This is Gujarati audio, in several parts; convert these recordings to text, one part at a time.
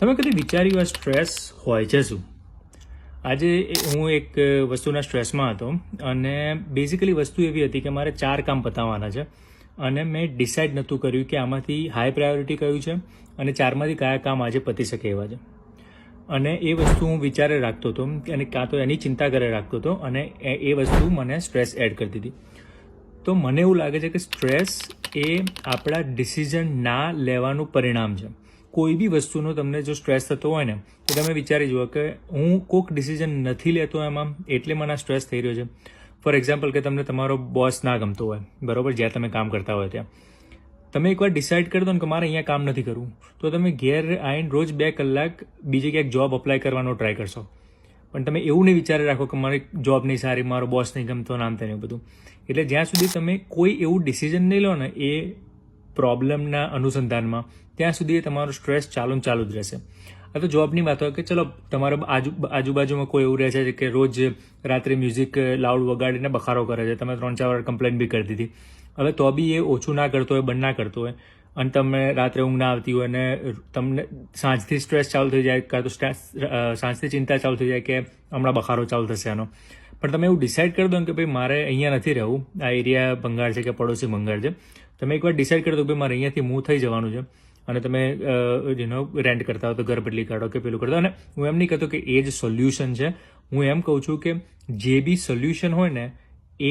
તમે કદી વિચાર્યું આ સ્ટ્રેસ હોય છે શું? આજે હું એક વસ્તુના સ્ટ્રેસમાં હતો અને બેઝિકલી વસ્તુ એવી હતી કે મારે 4 કામ પતાવવાના છે અને મેં ડિસાઇડ નહોતું કર્યું કે આમાંથી હાઈ પ્રાયોરિટી કયું છે અને 4માંથી કયા કામ આજે પતી શકે એવા છે. અને એ વસ્તુ હું વિચારે રાખતો હતો અને કાં તો એની ચિંતા કરે રાખતો હતો અને એ વસ્તુ મને સ્ટ્રેસ એડ કરતી હતી. તો મને એવું લાગે છે કે સ્ટ્રેસ એ આપણા ડિસિઝન ના લેવાનું પરિણામ છે. કોઈ બી વસ્તુનો તમને જો સ્ટ્રેસ થતો હોય ને તો તમે વિચારી જુઓ કે હું કોઈક ડિસિઝન નથી લેતો એમાં એટલે મને સ્ટ્રેસ થઈ રહ્યો છે. ફોર એક્ઝામ્પલ કે તમને તમારો બોસ ના ગમતો હોય, બરાબર, જ્યાં તમે કામ કરતા હોય ત્યાં તમે એકવાર ડિસાઇડ કરી દો ને કે મારે અહીંયા કામ નથી કરવું, તો તમે ઘેર આવીને રોજ 2 કલાક બીજે ક્યાંક જોબ અપ્લાય કરવાનો ટ્રાય કરશો. પણ તમે એવું નહીં વિચારી રાખો કે મારી જોબ નહીં સારી, મારો બોસ નહીં ગમતો, નામ તેને બધું. એટલે જ્યાં સુધી તમે કોઈ એવું ડિસિઝન નહીં લો ને એ પ્રોબ્લેમના અનુસંધાનમાં, ત્યાં સુધી તમારો સ્ટ્રેસ ચાલુ જ રહેશે. આ તો જોબની વાત હોય કે ચલો તમારે આજુબાજુમાં કોઈ એવું રહે છે કે રોજ રાત્રે મ્યુઝિક લાઉડ વગાડીને બખારો કરે છે, તમે 3-4 વાર કમ્પ્લેન બી કરી દીધી, હવે તો બી એ ઓછું ના કરતો હોય, બંધ ના કરતો હોય અને તમને રાત્રે ઊંઘ ના આવતી હોય અને તમને સાંજથી સ્ટ્રેસ ચાલુ થઈ જાય, કાં તો સાંજથી ચિંતા ચાલુ થઈ જાય કે હમણાં બખારો ચાલુ થશે આનો. પણ તમે એવું ડિસાઇડ કરી દો કે ભાઈ મારે અહીંયા નથી રહેવું, આ એરિયા ભંગાર છે કે પડોશી ભંગાર છે, તમે એકવાર ડિસાઇડ કરી દો કે મારે અહીંયાથી મૂવ થઈ જવાનું છે અને તમે રેન્ટ કરતા હો તો ઘર બદલી કાઢો કે પેલું કરતા. અને હું એમ નહીં કહેતો કે એ જ સોલ્યુશન છે, હું એમ કહું છું કે જે બી સોલ્યુશન હોય ને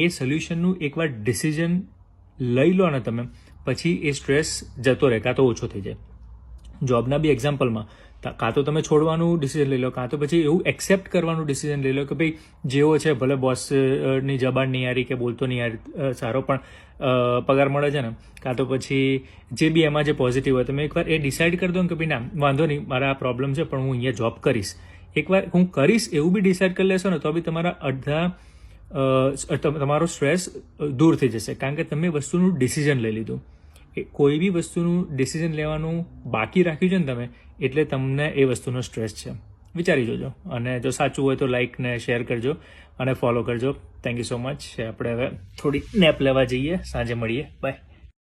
એ સોલ્યુશનનું એકવાર ડિસિઝન લઈ લો ને તમે, પછી એ સ્ટ્રેસ જતો રહે કાં તો ઓછો થઈ જાય. જોબના બી એક્ઝામ્પલમાં કાં તો તમે છોડવાનું ડિસિઝન લઈ લો, કાં તો પછી એવું એક્સેપ્ટ કરવાનું ડિસિઝન લઈ લો કે ભાઈ જેવો છે ભલે બોસની જબાન નહીં હારી કે બોલતો નહીં હારી સારો પણ પગાર મળે છે ને, કાં તો પછી જે બી એમાં જે પોઝિટિવ હોય તમે એકવાર એ ડિસાઇડ કરી દો કે ભાઈ ના વાંધો નહીં, મારા આ પ્રોબ્લેમ છે પણ હું અહીંયા જોબ કરીશ, એકવાર હું કરીશ એવું બી ડિસાઇડ કરી લેશો ને તો બી તમારા તમારો સ્ટ્રેસ દૂર થઈ જશે, કારણ કે તમે વસ્તુનું ડિસિઝન લઈ લીધું. કોઈ બી વસ્તુનું ડિસિઝન લેવાનું બાકી રાખ્યું છે ને તમે, એટલે તમને એ વસ્તુનો સ્ટ્રેસ છે. વિચારી જોજો અને જો સાચું હોય તો લાઇક ને શેર કરજો અને ફોલો કરજો. Thank you so much. આપણે હવે થોડી નેપ લેવા જઈએ, સાંજે મળીએ, બાય.